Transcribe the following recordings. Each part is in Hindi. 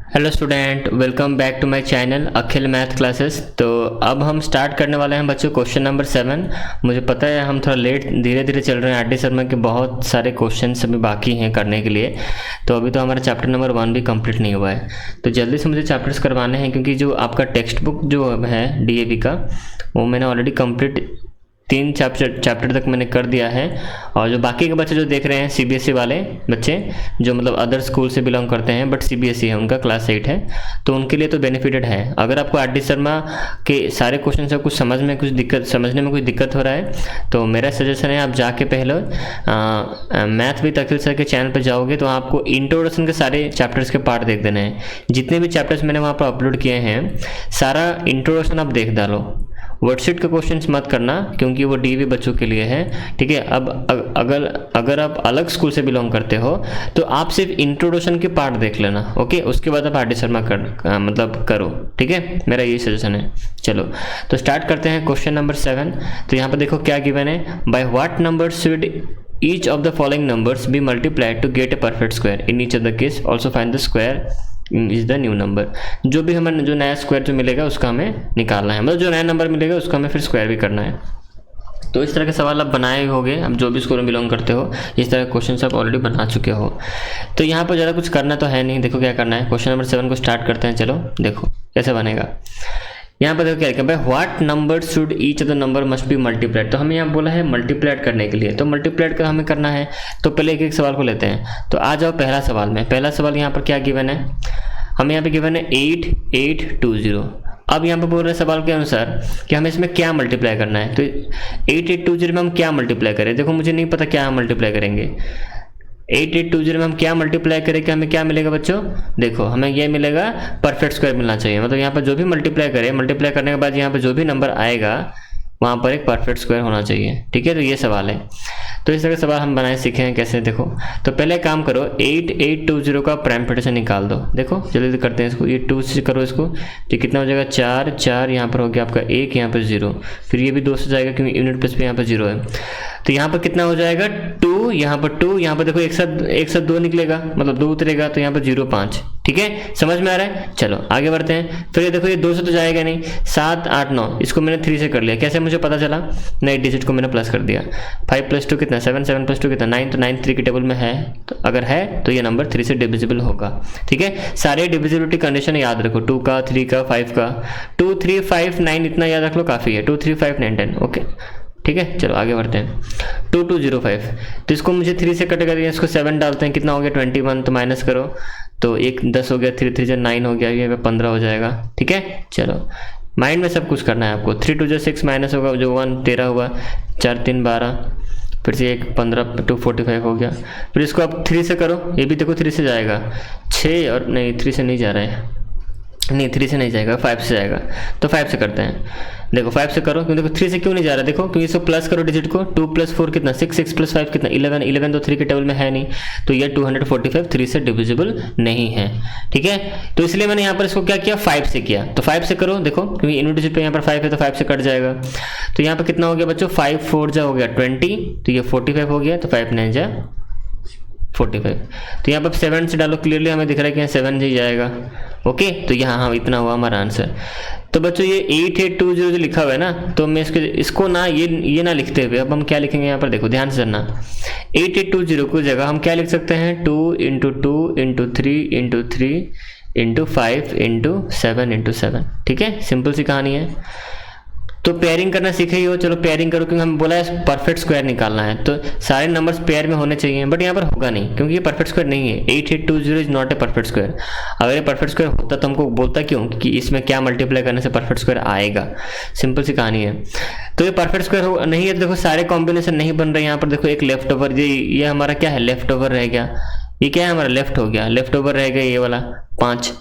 Hello student, welcome back to my channel Akhil math classes. तो अब हम स्टार्ट करने वाले हैं बच्चों क्वेश्चन नंबर 7। मुझे पता है हम थोड़ा लेट धीरे धीरे चल रहे हैं आर डी शर्मा के बहुत सारे क्वेश्चन अभी बाकी हैं करने के लिए। तो अभी तो हमारा चैप्टर नंबर 1 भी कंप्लीट नहीं हुआ है, तो जल्दी से मुझे चैप्टर्स करवाने हैं क्योंकि जो आपका टेक्स्ट बुक जो है डीएवी का वो मैंने ऑलरेडी कंप्लीट 3 चैप्टर तक मैंने कर दिया है। और जो बाकी के बच्चे जो देख रहे हैं सीबीएसई वाले बच्चे जो मतलब अदर स्कूल से बिलोंग करते हैं बट सीबीएसई है, उनका क्लास 8 है, तो उनके लिए तो बेनिफिटेड है। अगर आपको आर डी शर्मा के सारे क्वेश्चन से कुछ समझने में कुछ दिक्कत हो रहा है तो मेरा सजेशन है आप जाके पहले मैथ विद अखिल सर के चैनल पर जाओगे तो आपको इंट्रोडक्शन के सारे चैप्टर्स के पार्ट देख देने हैं। जितने भी चैप्टर्स मैंने वहाँ पर अपलोड किए हैं सारा इंट्रोडक्शन आप देख डालो। वर्कशीट के क्वेश्चंस मत करना क्योंकि वो डीवी बच्चों के लिए है, ठीक है। अब अगर आप अलग स्कूल से बिलोंग करते हो तो आप सिर्फ इंट्रोडक्शन के पार्ट देख लेना, ओके। उसके बाद आप आर डी शर्मा करो, ठीक है। मेरा यही सजेशन है। चलो तो स्टार्ट करते हैं क्वेश्चन नंबर 7। तो यहाँ पर देखो क्या गिवन है, by what number should each of the following numbers be multiplied to get a perfect square in each of the case, also find the square is the new number. जो भी हमें जो नया स्क्वायर जो मिलेगा उसका हमें निकालना है, मतलब जो नया नंबर मिलेगा उसका हमें फिर स्क्वायर भी करना है। तो इस तरह के सवाल आप बनाए होंगे, अब जो भी स्कूल में बिलोंग करते हो इस तरह के क्वेश्चन आप ऑलरेडी बना चुके हो। तो यहाँ पर ज़्यादा कुछ करना तो है नहीं। देखो क्या करना है, क्वेश्चन नंबर 7 को स्टार्ट करते हैं। चलो देखो कैसे बनेगा। यहाँ पर देखो क्या लिखा है, भाई what number should each of the number must be multiplied. तो हमें यहाँ बोला है मल्टीप्लाइड करने के लिए, तो मल्टीप्लाइड का हमें करना है। तो पहले एक एक सवाल को लेते हैं। तो आ जाओ पहला सवाल में। पहला सवाल यहाँ पर क्या गिवन है, हमें यहाँ पे गिवन है 8820। अब यहाँ पे बोल रहे हैं सवाल के अनुसार कि हमें इसमें क्या मल्टीप्लाई करना है। तो 8820 में हम क्या मल्टीप्लाई करें, देखो मुझे नहीं पता क्या हम मल्टीप्लाई करेंगे। 8820 में हम क्या मल्टीप्लाई करेंगे, हमें क्या मिलेगा बच्चों, देखो हमें ये मिलेगा परफेक्ट स्क्वायर मिलना चाहिए। मतलब यहाँ पर जो भी मल्टीप्लाई करें, मल्टीप्लाई करने के बाद यहाँ पर जो भी नंबर आएगा वहाँ पर एक परफेक्ट स्क्वायर होना चाहिए, ठीक है। तो ये सवाल है। तो इस तरह के सवाल हम बनाए सीखे हैं कैसे, देखो। तो पहले काम करो 8820 का प्राइम फ्रैक्शन निकाल दो। देखो जल्दी करते हैं इसको, ये 2 से करो इसको, तो कितना हो जाएगा 4 4, यहाँ पर हो गया आपका 1, यहाँ पर 0, फिर ये भी 2 से जाएगा क्योंकि यूनिट प्लेस पे यहाँ पर 0 है। तो यहाँ पर कितना हो जाएगा 2, यहाँ पर 2, यहाँ पर देखो एक साथ 2 निकलेगा, मतलब 2 उतरेगा, तो यहाँ पर 0 5, ठीक है। समझ में आ रहा है। चलो आगे बढ़ते हैं। फिर ये देखो ये 2 से तो जाएगा नहीं, 7 8 9, इसको मैंने 3 से कर लिया। कैसे मुझे पता चला, नए डिजिट को मैंने प्लस कर दिया। 5 + 2 कितना 7, 7 + 2 कितना 9, तो 9 3 के टेबल में है, तो अगर है तो ये नंबर 3 से डिविजिबल होगा, ठीक है। सारे डिविजिबिलिटी कंडीशन याद रखो, 2 का 3 का 5 का, 2 3 5 9 इतना याद रख लो, काफ़ी है। 2 3 5 9 10, ओके, ठीक है। चलो आगे बढ़ते हैं। 2205, तो इसको मुझे 3 से कट कर, इसको 7 डालते हैं, कितना हो गया 21, तो माइनस करो, तो 1 10 हो गया, 3 3 9 हो गया, ये 15 हो जाएगा, ठीक है। चलो माइंड में सब कुछ करना है आपको। 3 2 6 माइनस होगा जो 1 13 हुआ, 4 3 12, फिर से 1 15, 2 45 हो गया। फिर इसको आप 3 से करो, ये भी देखो 3 से जाएगा, 6 और नहीं 3 से नहीं जा रहा है, नहीं 3 से नहीं जाएगा, 5 से जाएगा। तो 5 से करते हैं। देखो 5 से करो, क्यों देखो 3 से क्यों नहीं जा रहा, देखो क्योंकि इसको प्लस करो डिजिट को, 2 + 4 कितना 6, 6 + 5 कितना 11, 11 तो 3 के टेबल में है नहीं, तो ये 245 3 से डिविजिबल नहीं है, ठीक है। तो इसलिए मैंने यहाँ पर इसको क्या किया 5 से किया। तो 5 से करो, देखो क्योंकि यूनिट डिजिट पे यहाँ पर 5 है तो 5 से कट जाएगा। तो यहाँ पर कितना हो गया बच्चों, 5 4 जा हो गया 20, तो ये 45 हो गया, तो 5 9 जा 45। तो यहाँ पर 7 से डालो, क्लियरली हमें दिख रहा है कि यहाँ 7 जी जाएगा, ओके। तो यहाँ हाँ इतना हुआ हमारा आंसर। तो बच्चों ये 8820 जो लिखा हुआ है ना, तो मैं इसको ना ये ना लिखते हुए अब हम क्या लिखेंगे, यहाँ पर देखो ध्यान से सुनना। 8820 को जगह हम क्या लिख सकते हैं, 2 × 2 × 3 × 3 × 5 × 7 × 7, ठीक है। सिंपल सी कहानी है। तो पेयरिंग करना सीखे ही हो, चलो पेयरिंग करो, क्योंकि हमें बोला है परफेक्ट स्क्वायर निकालना है, तो सारे नंबर्स पेयर में होने चाहिए, बट यहाँ पर होगा नहीं क्योंकि ये परफेक्ट स्क्वायर नहीं है। 8820 is not a perfect square. अगर ये परफेक्ट स्क्वायर होता तो हमको बोलता क्यों कि इसमें क्या मल्टीप्लाई करने से परफेक्ट स्क्वायर आएगा। सिंपल सी कहानी है। तो ये परफेक्ट स्क्वायर नहीं है, देखो सारे कॉम्बिनेशन नहीं बन रहे। यहाँ पर देखो एक लेफ्ट ओवर, ये हमारा क्या है, लेफ्ट ओवर रह गया। ये क्या है हमारा, लेफ्ट हो गया, लेफ्ट ओवर रह गया ये वाला 5।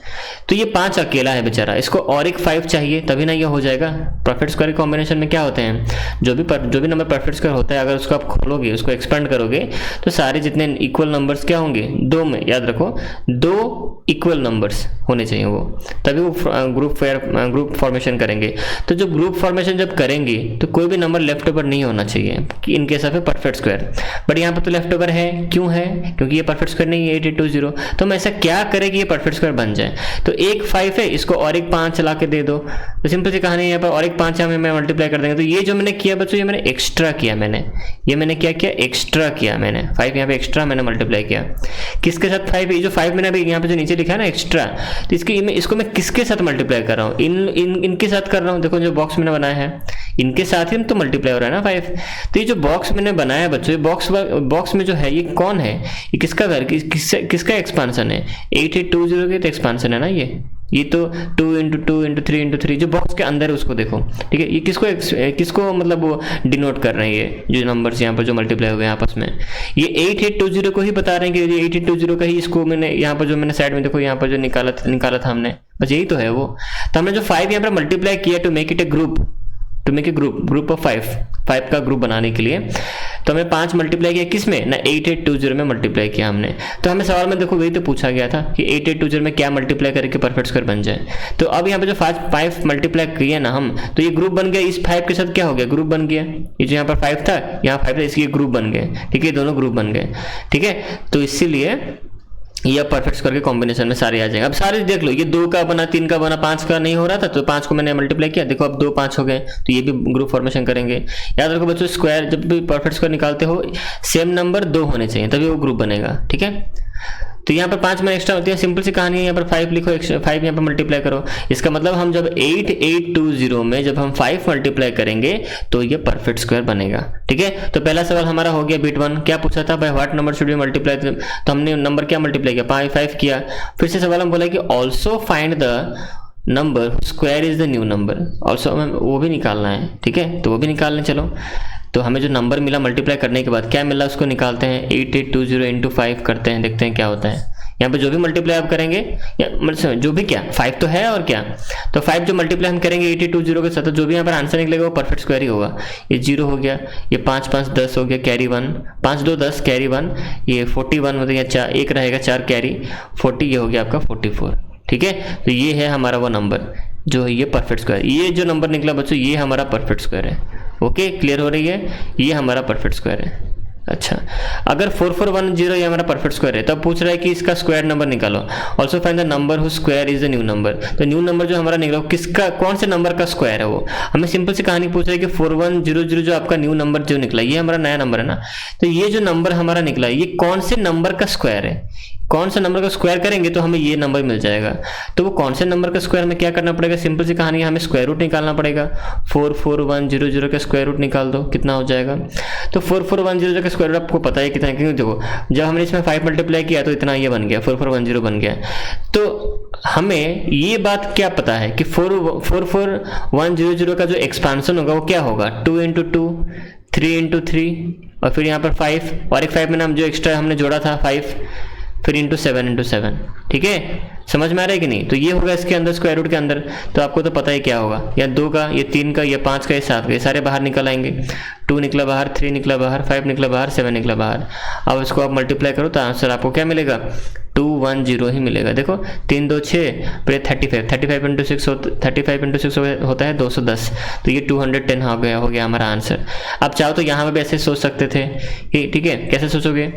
तो ये 5 अकेला है बेचारा, इसको और एक 5 चाहिए तभी ना ये हो जाएगा। परफेक्ट स्क्वायर के कॉम्बिनेशन में क्या होते हैं, जो भी नंबर परफेक्ट स्क्वायर होता है, अगर उसको आप खोलोगे, उसको एक्सपेंड करोगे, तो सारे जितने इक्वल नंबर्स क्या होंगे, 2 में, याद रखो 2 इक्वल नंबर्स, होने चाहिए वो, तभी वो ग्रुप फॉर्मेशन करेंगे। तो जो ग्रुप फॉर्मेशन जब करेंगे तो कोई भी नंबर लेफ्ट ओवर नहीं होना चाहिए कि in case of A perfect square. But यहाँ पर तो लेफ्ट ओवर है, क्यों है? क्योंकि ये परफेक्ट स्क्वायर नहीं है 8820। तो हम ऐसा क्या करें कि ये परफेक्ट स्क्वायर बन जाए? तो एक 5 है, इसको और एक 5 चला के दे दो, तो सिंपल सी कहानी है, यहाँ पर और एक 5 हमें मल्टीप्लाई कर देंगे। तो ये जो मैंने किया बच्चों, ये मैंने एक्स्ट्रा किया, मैंने क्या किया? एक्स्ट्रा किया मैंने 5 यहाँ पे एक्स्ट्रा मैंने मल्टीप्लाई किया। किसके साथ 5? ये जो 5 मैंने अभी यहाँ पे जो नीचे लिखा है ना एक्स्ट्रा, तो इसको मैं किसके साथ मल्टीप्लाई कर रहा हूँ? इनके साथ कर रहा हूँ। देखो जो बॉक्स मैंने बनाया है इनके साथ ही तो मल्टीप्लाई हो रहा है ना 5। तो ये जो बॉक्स मैंने बनाया है बच्चों, ये बॉक्स में जो है ये कौन है? ये किसका एक्सपांशन है? 8820 के तो एक्सपांशन है ना ये तो 2 × 2 × 3 × 3 जो बॉक्स के अंदर है उसको देखो, ठीक है। ये किसको मतलब वो डिनोट कर रहे हैं? ये जो नंबर्स यहाँ पर जो मल्टीप्लाई हुए हैं आपस में, ये 8820 को ही बता रहे हैं कि 8820 का ही इसको मैंने यहाँ पर जो मैंने साइड में देखो यहाँ पर जो निकाला था हमने, बस यही तो है वो। तो हमने जो 5 यहाँ पर मल्टीप्लाई किया to make it a group of 5 का ग्रुप बनाने के लिए, तो हमें 5 मल्टीप्लाई किया किसमें ना 8820 में मल्टीप्लाई किया हमने। तो हमें सवाल में देखो वही तो पूछा गया था कि 8820 में क्या मल्टीप्लाई करके परफेक्ट स्क्वायर बन जाए। तो अब यहाँ पे जो 5 मल्टीप्लाई किया ना हम, तो ये ग्रुप बन गया, इस 5 के साथ क्या हो गया? ग्रुप बन गया। ये जो यहाँ पर 5 था, यहाँ 5 था, इसके ग्रुप बन गए, ठीक है, दोनों ग्रुप बन गए, ठीक है। तो इसीलिए ये परफेक्ट स्क्वायर के कॉम्बिनेशन में सारे आ जाएंगे। अब सारे देख लो, ये 2 का बना, 3 का बना, 5 का नहीं हो रहा था, तो 5 को मैंने मल्टीप्लाई किया, देखो अब 2 5 हो गए, तो ये भी ग्रुप फॉर्मेशन करेंगे। याद रखो बच्चों, स्क्वायर जब भी परफेक्ट स्क्वायर निकालते हो सेम नंबर 2 होने चाहिए, तभी वो ग्रुप बनेगा, ठीक है। तो यहाँ पर 5 में एक्स्ट्रा होती है, सिंपल सी कहानी है। यहाँ पर 5 लिखो, 5 यहाँ पर मल्टीप्लाई करो। इसका मतलब हम जब 8820 में जब हम 5 मल्टीप्लाई करेंगे तो ये परफेक्ट स्क्वायर बनेगा, ठीक है। तो पहला सवाल हमारा हो गया बिट 1। क्या पूछा था भाई? What number should be multiply? तो हमने नंबर क्या मल्टीप्लाई किया? 5 किया। फिर से सवाल हम बोला कि also find the number square is the new number. Also हमें वो भी निकालना है, ठीक है, तो वो भी निकालने चलो। तो हमें जो नंबर मिला मल्टीप्लाई करने के बाद क्या मिला उसको निकालते हैं। 8820 × 5 करते हैं, देखते हैं क्या होता है। यहाँ पे जो भी मल्टीप्लाई आप करेंगे, या मतलब जो भी क्या 5 तो है और क्या, तो 5 जो मल्टीप्लाई हम करेंगे 8820 के साथ, तो जो भी यहाँ पर आंसर निकलेगा वो परफेक्ट स्क्वायर ही होगा। ये 0 हो गया, ये 5 5 10 हो गया, कैरी 1, 5 2 10 कैरी 1, ये 41 मतलब यहाँ 1 रहेगा, 4 कैरी 40, ये हो गया आपका 44, ठीक है। तो ये है हमारा वो नंबर जो है ये परफेक्ट स्क्वायर। ये जो नंबर निकला बच्चों ये हमारा परफेक्ट स्क्वायर है। ओके, क्लियर हो रही है? ये हमारा परफेक्ट स्क्वायर है। अच्छा, अगर 4410 ये हमारा परफेक्ट स्क्वायर है, तब पूछ रहा है कि इसका स्क्वायर नंबर निकालो। Also find the number who square is the new number. तो न्यू नंबर जो हमारा निकला किसका, कौन से नंबर का स्क्वायर है वो? हमें सिंपल सी कहानी पूछ रहा है कि 4100 जो आपका न्यू नंबर जो निकला ये हमारा नया नंबर है ना, तो ये जो नंबर हमारा निकला ये कौन से नंबर का स्क्वायर है? कौन से नंबर का स्क्वायर करेंगे तो हमें ये नंबर मिल जाएगा। तो वो कौन से नंबर का स्क्वायर में क्या करना पड़ेगा? सिंपल सी कहानी है, हमें स्क्वायर रूट निकालना पड़ेगा। 44100 का स्क्वायर रूट निकाल दो, कितना हो जाएगा? तो 4410 का स्क्वायर रूट आपको पता है कितना है, क्योंकि देखो जब हमने इसमें 5 मल्टीप्लाई किया तो इतना ये बन गया, 4410 बन गया। तो हमें ये बात क्या पता है कि 44100 का जो एक्सपांशन होगा वो क्या होगा? 2 × 2 3 × 3 और फिर यहाँ पर 5 और एक 5 में हम जो एक्स्ट्रा हमने जोड़ा था 5, फिर इंटू 7 × 7, ठीक है। समझ में आ रहा है कि नहीं? तो ये होगा इसके अंदर स्क्वायर रूट के अंदर, तो आपको तो पता ही क्या होगा, या 2 का, ये 3 का, ये 5 का, ये 7 का, ये सारे बाहर निकल आएंगे। 2 निकला बाहर, 3 निकला बाहर, 5 निकला बाहर, 7 निकला बाहर। अब इसको आप मल्टीप्लाई करो तो आंसर आपको क्या मिलेगा? 210 ही मिलेगा। देखो 3 2 6 फिर 35 × 6 होता है 210, तो ये 210 हो गया हमारा आंसर। अब चाहो तो यहाँ पे भी ऐसे सोच सकते थे कि ठीक है, कैसे सोचोगे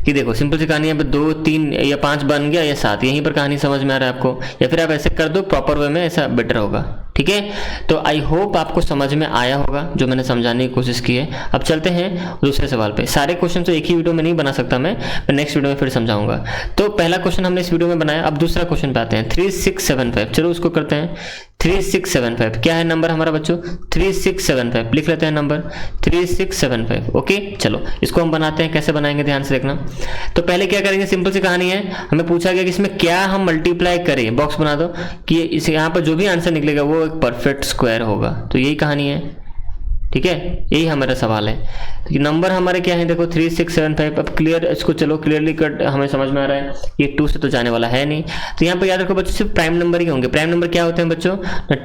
कि देखो सिंपल सी कहानी है, 2 3 या 5 बन गया या 7, यहीं पर कहानी समझ में आ रहा है आपको, या फिर आप ऐसे कर दो प्रॉपर वे में, ऐसा बेटर होगा, ठीक है। तो आई होप आपको समझ में आया होगा जो मैंने समझाने की कोशिश की है। अब चलते हैं दूसरे सवाल पे। सारे क्वेश्चन तो एक ही वीडियो में नहीं बना सकता मैं नेक्स्ट वीडियो में फिर समझाऊंगा। तो पहला क्वेश्चन हमने इस वीडियो में बनाया, अब दूसरा क्वेश्चन पे आते हैं। 3675, चलो उसको करते हैं। 3675 क्या है नंबर हमारा बच्चों? 3675 लिख लेते हैं नंबर 3675। ओके, चलो इसको हम बनाते हैं। कैसे बनाएंगे ध्यान से देखना। तो पहले क्या करेंगे, सिंपल सी कहानी है, हमें पूछा गया कि इसमें क्या हम मल्टीप्लाई करें, बॉक्स बना दो कि इस यहाँ पर जो भी आंसर निकलेगा वो एक परफेक्ट स्क्वायर होगा। तो यही कहानी है, ठीक है, यही हमारा सवाल है। तो नंबर हमारे क्या है, देखो 3675। अब क्लियर, इसको चलो क्लियरली कट हमें समझ में आ रहा है, ये 2 से तो जाने वाला है नहीं। तो यहाँ पर याद रखो बच्चों सिर्फ प्राइम नंबर ही होंगे। प्राइम नंबर क्या होते हैं बच्चों?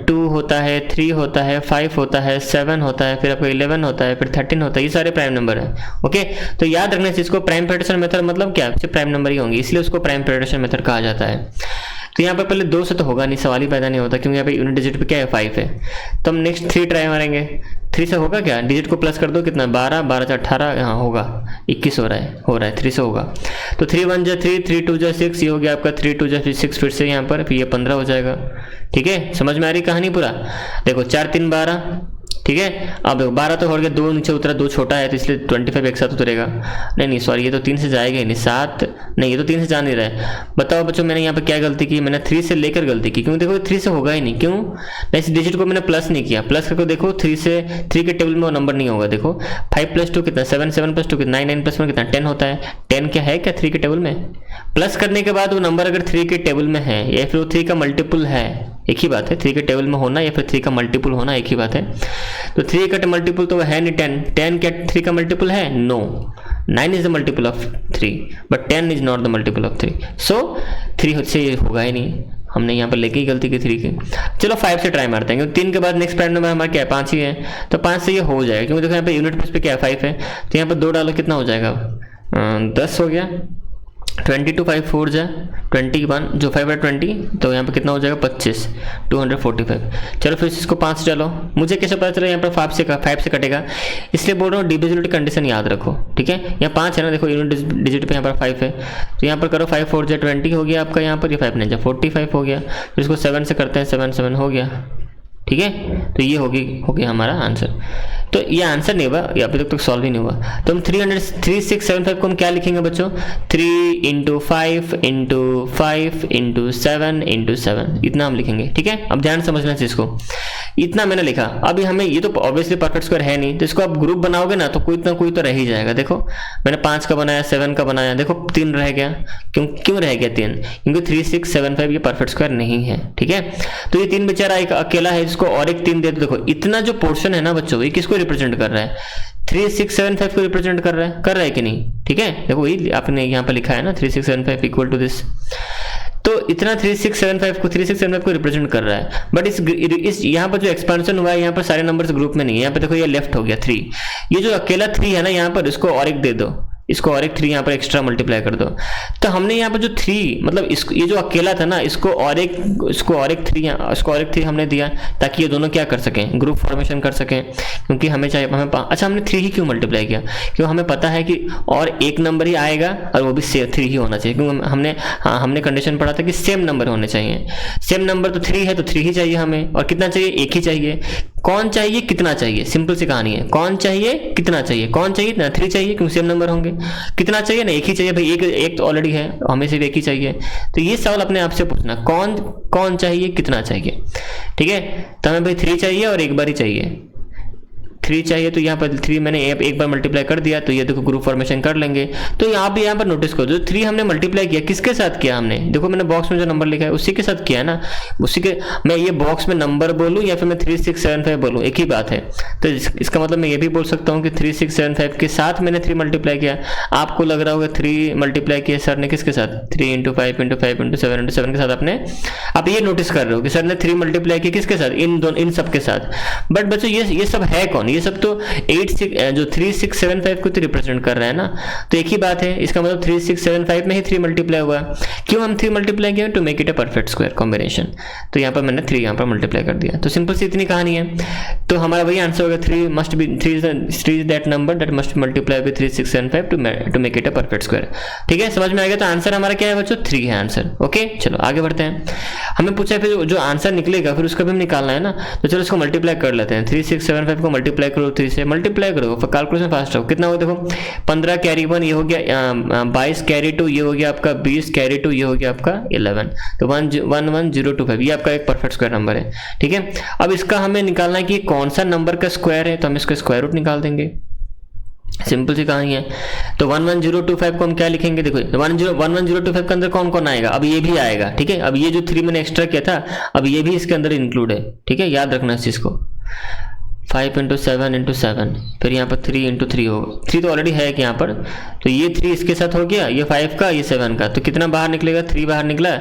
2 होता है, 3 होता है, 5 होता है, 7 होता है, फिर आपको 11 होता है, फिर 13 होता है, ये सारे प्राइम नंबर है। ओके, तो याद रखना इसको प्राइम पेरिटेशन मेथड मतलब क्या, सिर्फ प्राइम नंबर ही होंगे, इसलिए उसको प्राइम पेरिटेशन मेथड कहा जाता है। तो यहाँ पर पहले 2 से तो होगा नहीं, सवाल ही पैदा नहीं होता, क्योंकि यहाँ पे यूनिट डिजिट पे क्या है 5 है। तो हम नेक्स्ट 3 ट्राई मारेंगे। 3 से होगा क्या, डिजिट को प्लस कर दो, कितना 12, 12 से 18, यहाँ होगा 21 हो रहा है 3 से होगा। तो 3 1 जा 3, 3 2 जा 6, ये हो गया आपका 3 2 जा 6, फिर से यहाँ पर फिर ये 15 हो जाएगा। ठीक है, समझ में आ रही कहानी पूरा। देखो 4 3 12, ठीक है। अब देखो 12 तो हो गया, 2 नीचे उतरा, 2 छोटा है तो इसलिए 25 एक साथ उतरेगा। नहीं सॉरी, ये तो 3 से जाएगा ही नहीं, 7 नहीं, ये तो 3 से जा नहीं रहा है। बताओ बच्चों मैंने यहाँ पे क्या गलती की, मैंने 3 से लेकर गलती की, क्योंकि देखो 3 से होगा ही नहीं। क्यों, नहीं इस डिजिट को मैंने प्लस नहीं किया, प्लस करके देखो 3 से 3 के टेबल में वो नंबर नहीं होगा। देखो 5 + 2 कितना 7, 7 + 2 कितना 9, 9 + 1 कितना 10 होता है। 10 क्या है क्या 3 के टेबल में, प्लस करने के बाद वो नंबर अगर 3 के टेबल में है या फिर वो 3 का मल्टीपल है, एक ही बात है। 3 के टेबल में होना या फिर 3 का मल्टीपल होना एक ही बात है। तो 3 का मल्टीपल तो है नहीं 10, 10 क्या 3 का मल्टीपल है, no. 9 is the multiple of 3 but 10 is not the multiple of 3, so 3 से ये होगा ही नहीं। हमने यहाँ पर लेके ही गलती की 3 की। चलो 5 से ट्राई मारते हैं, क्योंकि 3 के बाद नेक्स्ट प्राइम नंबर हमारा क्या है 5 ही है, तो 5 से ये हो जाएगा। क्योंकि देखो यहाँ पे यूनिट प्लेस पे क्या है 5 है, तो यहाँ पर 2 डालो कितना हो जाएगा 10 हो गया। 22 5 4 जा 21, जो 5 है 20, तो यहाँ पे कितना हो जाएगा 25, 245। चलो फिर इसको 5 डालो। मुझे कैसे पता चला यहाँ पर 5 से कटेगा, इसलिए बोल रहा हूँ डिविजिबिलिटी कंडीशन याद रखो। ठीक है, यहाँ 5 है ना, देखो यूनिट डिजिट पे यहाँ पर 5 है, तो यहाँ पर करो 5 4 जा 20 हो गया आपका, यहाँ पर ये 5 नहीं जा 45 हो गया। फिर इसको 7 से करते हैं, 7 7 हो गया। ठीक है, तो ये हो गया हमारा आंसर। तो ये आंसर नहीं हुआ, ये अभी तक सॉल्व ही नहीं हुआ। तो हम 3675 को हम क्या लिखेंगे बच्चों, 3 × 5 × 5 × 7 × 7, इतना हम लिखेंगे। ठीक है, अब ध्यान समझना चीज को, इतना मैंने लिखा। अभी हमें ये तो ऑब्वियसली परफेक्ट स्क्वायर है नहीं, तो इसको आप ग्रुप बनाओगे ना तो कोई ना कोई तो रह ही जाएगा। देखो मैंने 5 का बनाया, 7 का बनाया, देखो 3 रह गया। क्यों रह गया 3, क्योंकि 3675 ये परफेक्ट स्क्वायर नहीं है। ठीक है, तो ये 3 बेचारा एक अकेला है, इसको और एक 3 दे दो। देखो इतना जो पोर्शन है ना बच्चों, ये किसको रिप्रेजेंट कर रहा है, 3675 को रिप्रेजेंट कर रहा है कि नहीं। ठीक है, देखो वही आपने यहाँ पर लिखा है ना 3675 इक्वल टू दिस, तो इतना 3675 को रिप्रेजेंट कर रहा है। बट इस यहाँ पर जो एक्सपेंशन हुआ है, यहाँ पर सारे नंबर्स ग्रुप में नहीं है। यहाँ पे देखो ये लेफ्ट हो गया 3, ये जो अकेला 3 है ना, यहाँ पर इसको और एक दे दो, इसको और एक 3 यहाँ पर एक्स्ट्रा मल्टीप्लाई कर दो। तो हमने यहाँ पर जो 3 मतलब ये जो अकेला था ना, इसको और एक 3 हमने दिया, ताकि ये दोनों क्या कर सकें, ग्रुप फॉर्मेशन कर सकें। क्योंकि हमें चाहिए अच्छा हमने 3 ही क्यों मल्टीप्लाई किया, क्योंकि हमें पता है कि और एक नंबर ही आएगा और वो भी 3 ही होना चाहिए। क्योंकि हमने कंडीशन पढ़ा था कि सेम नंबर होने चाहिए। सेम नंबर तो 3 है, तो 3 ही चाहिए हमें। और कितना चाहिए, एक ही चाहिए। कौन चाहिए कितना चाहिए, सिंपल सी कहानी है। कौन चाहिए कितना चाहिए, कौन चाहिए ना 3 चाहिए, क्योंकि सेम नंबर होंगे। कितना चाहिए ना, एक ही चाहिए भाई, एक तो ऑलरेडी है, हमें सिर्फ एक ही चाहिए। तो ये सवाल अपने आप से पूछना, कौन चाहिए कितना चाहिए। ठीक है, तो हमें भाई 3 चाहिए और एक बार ही चाहिए। 3 चाहिए, तो यहाँ पर 3 मैंने एक बार मल्टीप्लाई कर दिया, तो ये देखो ग्रुप फॉर्मेशन कर लेंगे। तो यहाँ पर नोटिस करो, जो 3 हमने मल्टीप्लाई किया किसके साथ किया हमने, देखो मैंने बॉक्स में जो नंबर लिखा है उसी के साथ किया है ना। उसी के, मैं ये बॉक्स में नंबर बोलूँ या फिर मैं 3675 बोलूँ, एक ही बात है। तो इसका मतलब मैं ये भी बोल सकता हूँ कि 3675 के साथ मैंने 3 मल्टीप्लाई किया। आपको लग रहा होगा 3 मल्टीप्लाई किया सर ने किसके साथ, 3 × 5 × 5 × 7 × 7 के साथ आपने। आप ये नोटिस कर रहे हो कि सर ने 3 मल्टीप्लाई किया किसके साथ, इन सब के साथ। बट बच्चों ये सब है कौन, ये सब तो 3675 को तो रिप्रेजेंट कर रहा है ना। तो एक ही बात है, इसका मतलब 3675 में ही 3 मल्टीप्लाई हुआ। क्यों हम 3 मल्टीप्लाई किया, to make it a perfect square combination. तो यहाँ पर मैंने 3 यहाँ पर मल्टीप्लाई कर दिया। तो सिंपल सी इतनी कहानी है। तो हमारा वही आंसर होगा, 3 is that number that must multiply with 3675 to make it a perfect square. ठीक है, समझ में आ गया। तो आंसर हमारा क्या है बच्चों, 3 है आंसर। ओके, चलो आगे बढ़ते हैं। हमें पूछा है फिर जो आंसर निकलेगा फिर उसका भी हम निकालना है ना। तो चलो इसको मल्टीप्लाई कर लेते हैं। 3675 को मल्टीप्लाई करो 3 से, मल्टीप्लाई करो, कैलकुलेशन फास्ट हो। कितना हो देखो, 15 कैरी 1 ये हो गया, 22 कैरी 2 ये हो गया आपका, 20 कैरी 2 ये हो गया आपका 11। तो 11025 ये आपका एक परफेक्ट स्क्वायर नंबर है। ठीक है, अब इसका हमें निकालना है कि कौन सा नंबर का स्क्वायर है, तो हम इसका स्क्वायर रूट निकाल देंगे। सिंपल सी कहानी है। तो 11025 को हम क्या लिखेंगे, देखो 11025 के अंदर कौन कौन आएगा, अब ये भी आएगा। ठीक है, अब ये जो 3 मैंने एक्स्ट्रा किया था, अब ये भी इसके अंदर इंक्लूड है। ठीक है, याद रखना इस चीज को। 5 इंटू 7 इंटू 7, फिर यहाँ पर 3 इंटू 3 होगा, 3 तो ऑलरेडी है कि यहाँ पर, तो ये 3 इसके साथ हो गया, ये 5 का, ये 7 का, तो कितना बाहर निकलेगा, 3 बाहर निकला,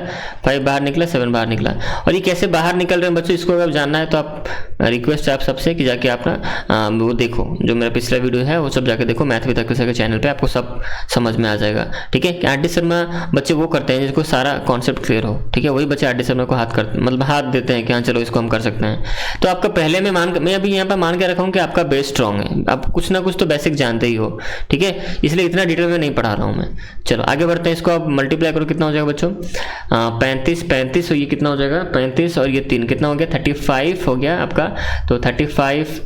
5 बाहर निकला, 7 बाहर निकला। और ये कैसे बाहर निकल रहे हैं बच्चों, इसको अगर जानना है तो आप रिक्वेस्ट है आप सबसे कि जाके आप ना वो देखो, जो मेरा पिछला वीडियो है वो सब जाके देखो, मैथ विद अखिल सर के चैनल पे आपको सब समझ में आ जाएगा। ठीक है, कि आर.डी. शर्मा बच्चे वो करते हैं जिसको सारा कॉन्सेप्ट क्लियर हो। ठीक है, वही बच्चे आर.डी. शर्मा को हाथ देते हैं कि हाँ चलो इसको हम कर सकते हैं। तो आपका पहले मैं अभी यहाँ पर मान के रखा हूँ कि आपका बेस स्ट्रॉन्ग है, आप कुछ ना कुछ तो बेसिक जानते ही हो। ठीक है, इसलिए इतना डिटेल में नहीं पढ़ा रहा हूँ मैं। चलो आगे बढ़ते हैं, इसको आप मल्टीप्लाई करो, कितना हो जाएगा बच्चों, 35 और ये कितना हो जाएगा 35 और ये 3 कितना हो गया 35 हो गया आपका। तो 35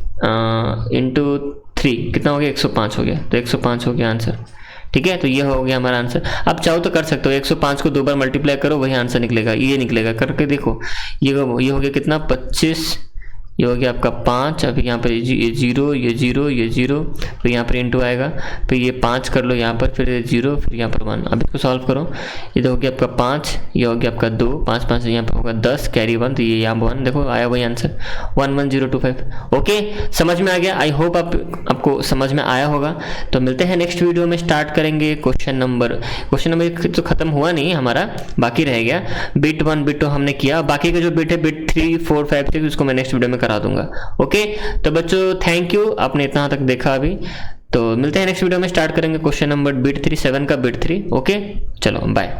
इंटू 3 कितना हो गया 105 हो गया, तो 105 हो गया आंसर। ठीक है, तो ये हो गया हमारा आंसर। आप चाहो तो कर सकते हो, 105 को 2 बार मल्टीप्लाई करो, वही आंसर निकलेगा, ये निकलेगा, करके देखो। ये हो गया कितना 25, ये हो गया आपका 5, अभी यहाँ पर ये 0 ये 0 ये 0, फिर यहाँ पर इंटू आएगा, फिर ये 5 कर लो यहाँ पर, फिर 0, फिर यहाँ पर 1। अब इसको सॉल्व करो, ये हो गया आपका 5, ये हो गया आपका 2, 5 5 यहाँ पर होगा 10, कैरी 1, तो ये यहाँ 1, देखो आया वही आंसर 11025। ओके, समझ में आ गया, आई होप आपको समझ में आया होगा। तो मिलते हैं नेक्स्ट वीडियो में, स्टार्ट करेंगे क्वेश्चन नंबर तो खत्म हुआ नहीं हमारा, बाकी रह गया बिट 1 बिट 2 हमने किया, बाकी का जो बिट है बिट 3 4 5 6 उसको मैं नेक्स्ट वीडियो में करा दूंगा। ओके, तो बच्चों थैंक यू, आपने इतना तक देखा अभी। तो मिलते हैं नेक्स्ट वीडियो में, स्टार्ट करेंगे क्वेश्चन नंबर बिट 3 7 का बिट 3। ओके, चलो बाय।